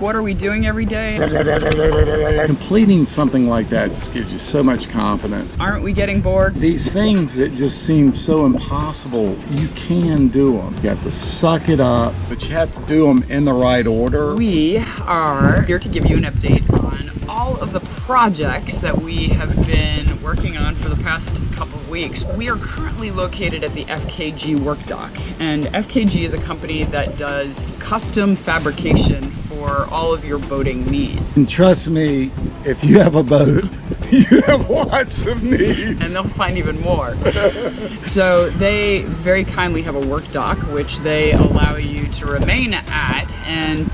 what are we doing every day? Completing something like that just gives you so much confidence. Aren't we getting bored? These things that just seem so impossible, you can do them. You have to suck it up, but you have to do them in the right order. We are here to give you an update on all of the projects that we have been working on for the past couple of weeks. We are currently located at the FKG work dock, and FKG is a company that does custom fabrication for all of your boating needs. And trust me, if you have a boat, you have lots of needs. And they'll find even more. So they very kindly have a work dock, which they allow you to remain at, and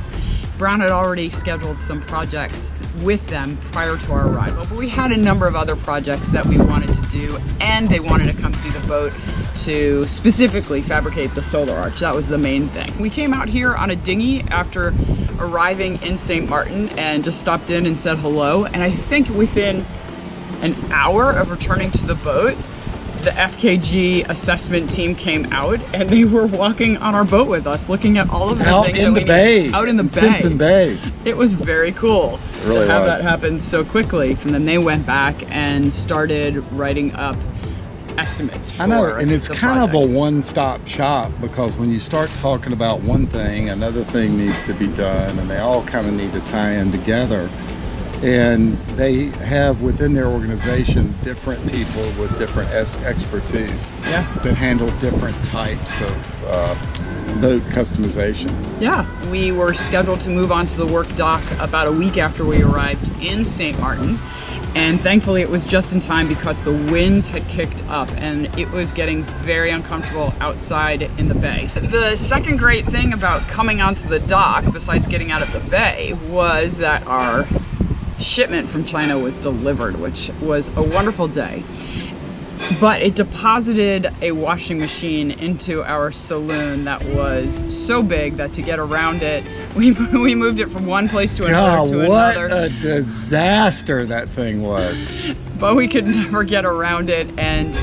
Brown had already scheduled some projects with them prior to our arrival, but we had a number of other projects that we wanted to do, and they wanted to come see the boat to specifically fabricate the solar arch. That was the main thing. We came out here on a dinghy after arriving in St. Martin and just stopped in and said hello, and I think within an hour of returning to the boat, the FKG Assessment team came out and they were walking on our boat with us, looking at all of the things that we need. Out in the bay. Simpson Bay. It was very cool Really to have was. that happen so quickly. And then they went back and started writing up estimates for I know, and it's the kind of projects. a one-stop shop, because when you start talking about one thing, another thing needs to be done, and they all kind of need to tie in together. And they have within their organization different people with different expertise that handle different types of boat customization. Yeah, we were scheduled to move on to the work dock about a week after we arrived in St. Martin. And thankfully it was just in time, because the winds had kicked up and it was getting very uncomfortable outside in the bay. So the second great thing about coming onto the dock, besides getting out of the bay, was that our shipment from China was delivered, which was a wonderful day. But it deposited a washing machine into our saloon that was so big that to get around it, we moved it from one place to another to another. What a disaster that thing was. But we could never get around it, and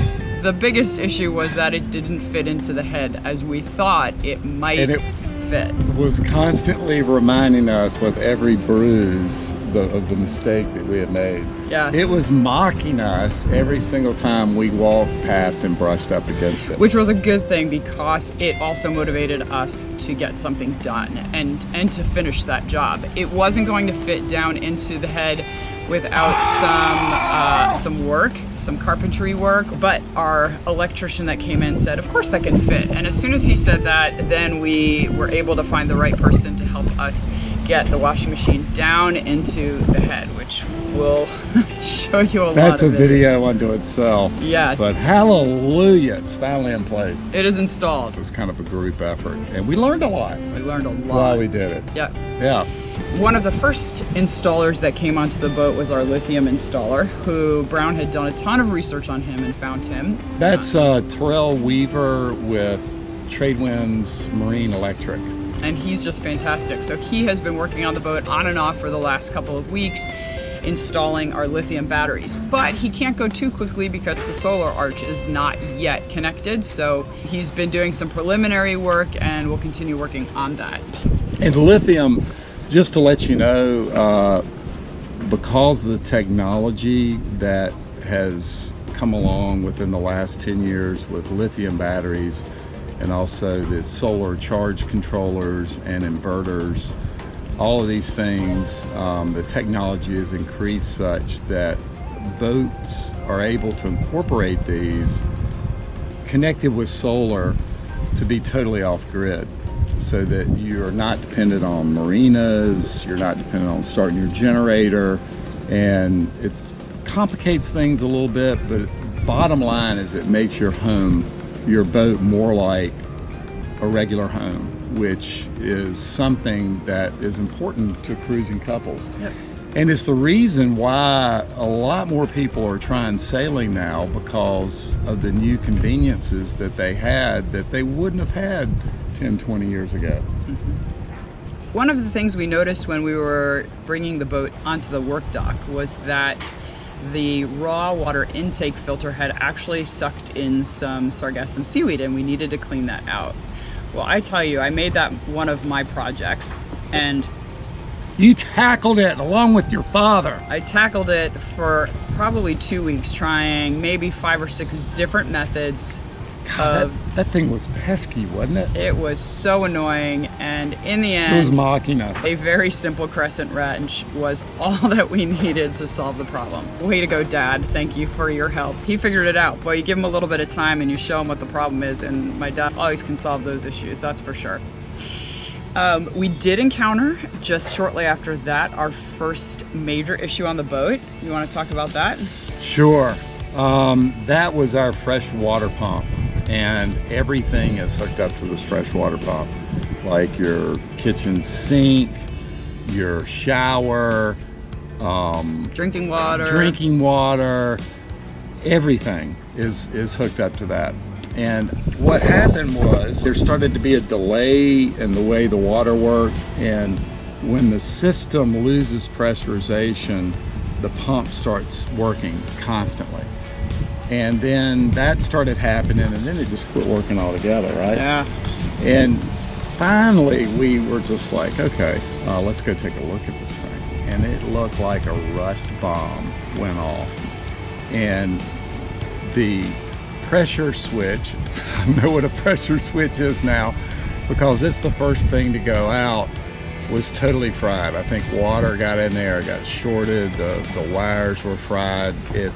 the biggest issue was that it didn't fit into the head as we thought it might fit. Was constantly reminding us with every bruise of the mistake that we had made. Yes. It was mocking us every single time we walked past and brushed up against it. Which was a good thing, because it also motivated us to get something done and to finish that job. It wasn't going to fit down into the head without some work, some carpentry work, but our electrician that came in said, of course that can fit. And as soon as he said that, then we were able to find the right person to help us get the washing machine down into the head, which will show you a lot of it. That's a video unto itself. Yes. But hallelujah, it's finally in place. It is installed. It was kind of a group effort, and we learned a lot. We learned a lot. While we did it. Yeah. Yeah. One of the first installers that came onto the boat was our lithium installer, who Brown had done a ton of research on him and found him. That's Terrell Weaver with Tradewinds Marine Electric. And he's just fantastic. So he has been working on the boat on and off for the last couple of weeks, installing our lithium batteries. But he can't go too quickly because the solar arch is not yet connected. So he's been doing some preliminary work, and we'll continue working on that. And lithium, just to let you know, because of the technology that has come along within the last 10 years with lithium batteries, and also the solar charge controllers and inverters, all of these things, the technology has increased such that boats are able to incorporate these connected with solar to be totally off grid, so that you're not dependent on marinas, you're not dependent on starting your generator, and it complicates things a little bit, but bottom line is it makes your home, your boat, more like a regular home, which is something that is important to cruising couples. Yep. And it's the reason why a lot more people are trying sailing now, because of the new conveniences that they had that they wouldn't have had 10, 20 years ago. Mm-hmm. One of the things we noticed when we were bringing the boat onto the work dock was that the raw water intake filter had actually sucked in some sargassum seaweed, and we needed to clean that out. Well, I tell you, I made that one of my projects, and You tackled it along with your father. I tackled it for probably 2 weeks, trying maybe 5 or 6 different methods. God, that thing was pesky, wasn't it? It was so annoying, and in the end, it was mocking us. A very simple crescent wrench was all that we needed to solve the problem. Way to go, Dad. Thank you for your help. He figured it out. Boy, you give him a little bit of time and you show him what the problem is, and my dad always can solve those issues, that's for sure. We did encounter, just shortly after that, our first major issue on the boat. You want to talk about that? Sure. That was our fresh water pump, and everything is hooked up to this fresh water pump, like your kitchen sink, your shower, drinking water, everything is hooked up to that. And what happened was there started to be a delay in the way the water worked, and when the system loses pressurization, the pump starts working constantly. And then that started happening, and then it just quit working altogether, right? Yeah. And finally we were just like, okay, let's go take a look at this thing. And it looked like a rust bomb went off. And the pressure switch, I know what a pressure switch is now, because it's the first thing to go out, was totally fried. I think water got in there, got shorted, the wires were fried, it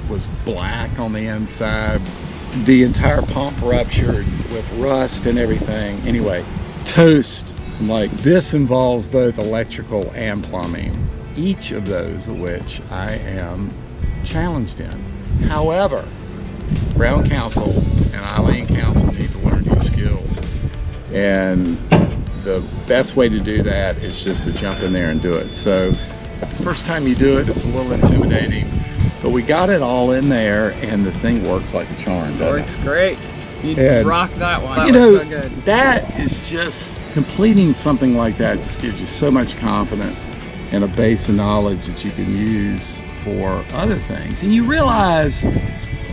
was black on the inside, the entire pump ruptured with rust and everything. Anyway, toast. Like, this involves both electrical and plumbing, each of those of which I am challenged in. However, Brown Council and Eileen Council need to learn these skills, and the best way to do that is just to jump in there and do it. So the first time you do it, it's a little intimidating, but we got it all in there, and the thing works like a charm, doesn't it? Works great. You rock that one. You That know, was so good. that is just, completing something like that just gives you so much confidence and a base of knowledge that you can use for other things. And you realize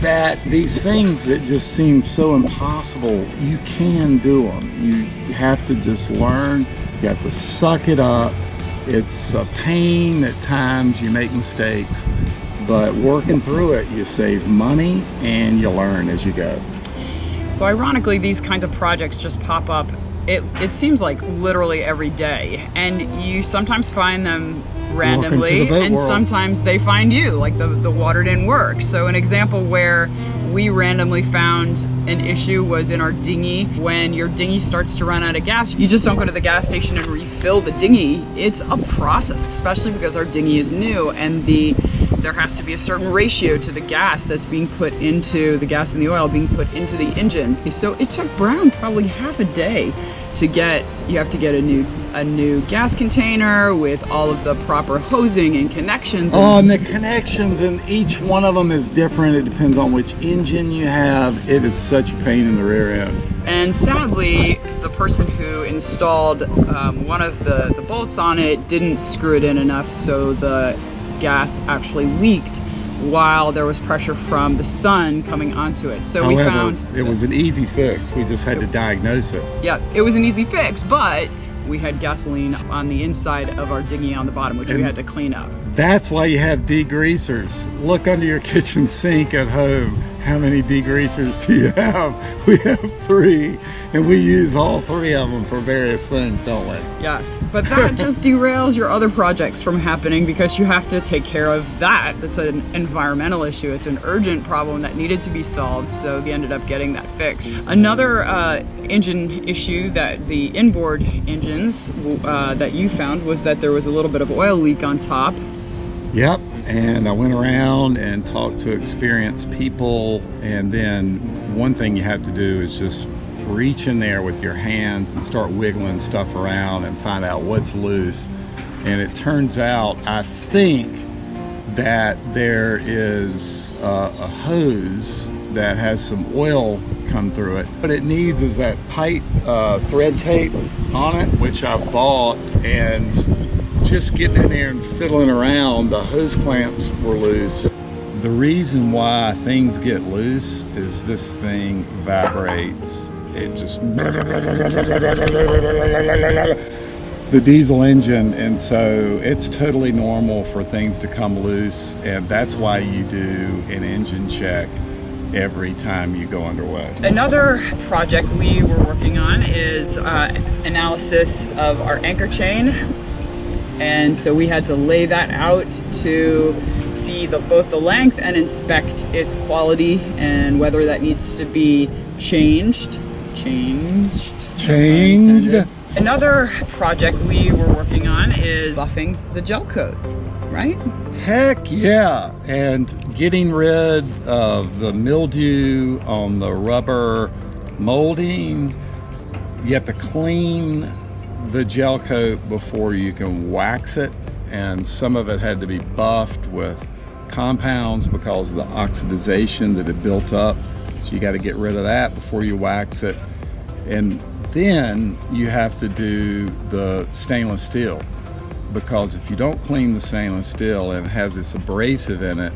that these things that just seem so impossible, you can do them. You have to just learn, you have to suck it up. It's a pain at times, you make mistakes, but working through it, you save money and you learn as you go. So ironically, these kinds of projects just pop up, it seems like literally every day, and you sometimes find them randomly, and sometimes they find you, like the water didn't work. So an example where we randomly found an issue was in our dinghy. When your dinghy starts to run out of gas, you just don't go to the gas station and refill the dinghy. It's a process, especially because our dinghy is new, and there has to be a certain ratio to the gas that's being put into the gas and the oil being put into the engine. So it took Brown probably half a day to get, you have to get a new gas container with all of the proper hosing and connections. And the connections, and each one of them is different. It depends on which engine you have. It is such a pain in the rear end. And sadly, the person who installed one of the bolts on it didn't screw it in enough, so the gas actually leaked while there was pressure from the sun coming onto it. So However, we found it was an easy fix. We just had to diagnose it. Yeah, it was an easy fix, but we had gasoline on the inside of our dinghy on the bottom, which we had to clean up. That's why you have degreasers. Look under your kitchen sink at home. How many degreasers do you have? We have 3, and we use all 3 of them for various things, don't we? Yes, but that just derails your other projects from happening, because you have to take care of that. That's an environmental issue. It's an urgent problem that needed to be solved, so we ended up getting that fixed. Another engine issue, that the inboard engines that you found, was that there was a little bit of oil leak on top. Yep, and I went around and talked to experienced people, and then one thing you have to do is just reach in there with your hands and start wiggling stuff around and find out what's loose. And it turns out, I think, that there is a hose that has some oil come through it. What it needs is that tight thread tape on it, which I bought, and just getting in there and fiddling around, the hose clamps were loose. The reason why things get loose is this thing vibrates. It just, the diesel engine, and so it's totally normal for things to come loose, and that's why you do an engine check every time you go underway. Another project we were working on is analysis of our anchor chain, and so we had to lay that out to see both the length and inspect its quality and whether that needs to be changed. Another project we were working on is buffing the gel coat, right? Heck yeah, and getting rid of the mildew on the rubber molding. You have to clean the gel coat before you can wax it, and some of it had to be buffed with compounds because of the oxidization that had built up. So you got to get rid of that before you wax it. And then you have to do the stainless steel, because if you don't clean the stainless steel, and it has this abrasive in it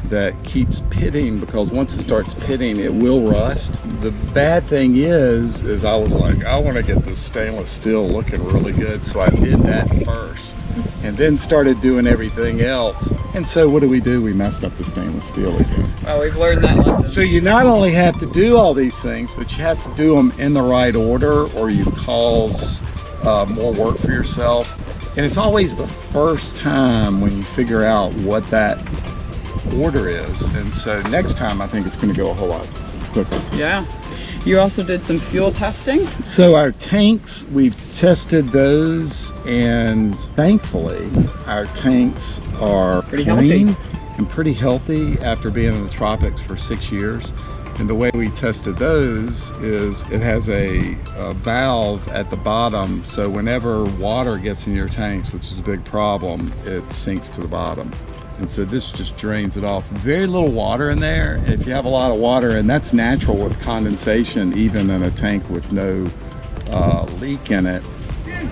that keeps pitting, because once it starts pitting it will rust. The bad thing is I was like, I want to get this stainless steel looking really good, so I did that first and then started doing everything else. And so what do? We messed up the stainless steel again. Well, we've learned that lesson. So you not only have to do all these things, but you have to do them in the right order, or you cause more work for yourself. And it's always the first time when you figure out what that order is. And so next time I think it's going to go a whole lot quicker. Yeah. You also did some fuel testing. So our tanks, we've tested those, and thankfully our tanks are pretty clean healthy and pretty healthy after being in the tropics for 6 years. And the way we tested those is it has a valve at the bottom, so whenever water gets in your tanks, which is a big problem, it sinks to the bottom. And so this just drains it off. Very little water in there. And if you have a lot of water, and that's natural with condensation, even in a tank with no leak in it,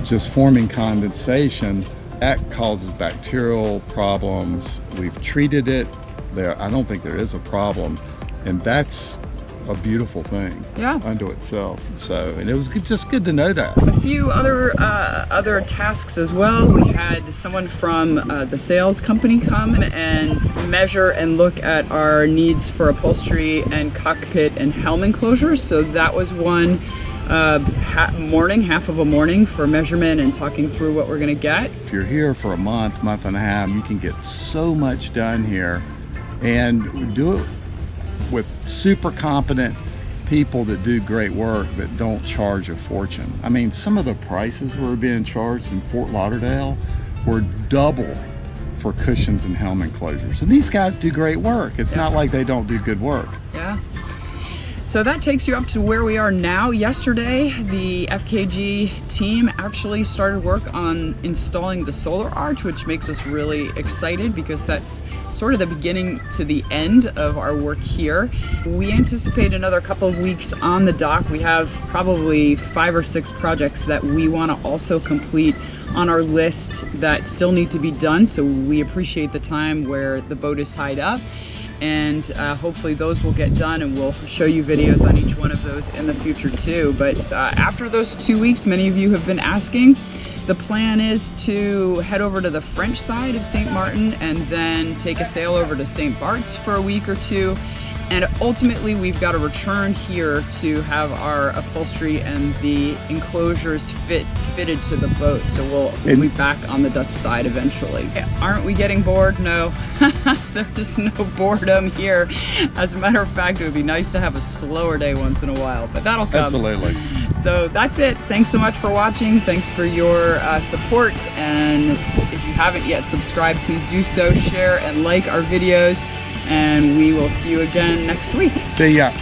just forming condensation, that causes bacterial problems. We've treated it. I don't think there is a problem. And that's a beautiful thing, yeah, unto itself. So, and it was just good to know that. A few other tasks as well. We had someone from the sales company come and measure and look at our needs for upholstery and cockpit and helm enclosures. So that was one half of a morning for measurement and talking through what we're going to get. If you're here for a month and a half, you can get so much done here, and do it with super competent people that do great work that don't charge a fortune. I mean, some of the prices we're being charged in Fort Lauderdale were double for cushions and helm enclosures. And these guys do great work. It's not like they don't do good work. Yeah. So that takes you up to where we are now. Yesterday, the FKG team actually started work on installing the solar arch, which makes us really excited because that's sort of the beginning to the end of our work here. We anticipate another couple of weeks on the dock. We have probably 5 or 6 projects that we want to also complete on our list that still need to be done. So we appreciate the time where the boat is tied up. And hopefully those will get done, and we'll show you videos on each one of those in the future too. But after those 2 weeks, many of you have been asking, the plan is to head over to the French side of St. Martin and then take a sail over to St. Bart's for a week or two. And ultimately, we've got to return here to have our upholstery and the enclosures fitted to the boat. So we'll be back on the Dutch side eventually. Aren't we getting bored? No, there's no boredom here. As a matter of fact, it would be nice to have a slower day once in a while, but that'll come. Absolutely. So that's it. Thanks so much for watching. Thanks for your support. And if you haven't yet subscribed, please do so. Share and like our videos. And we will see you again next week. See ya.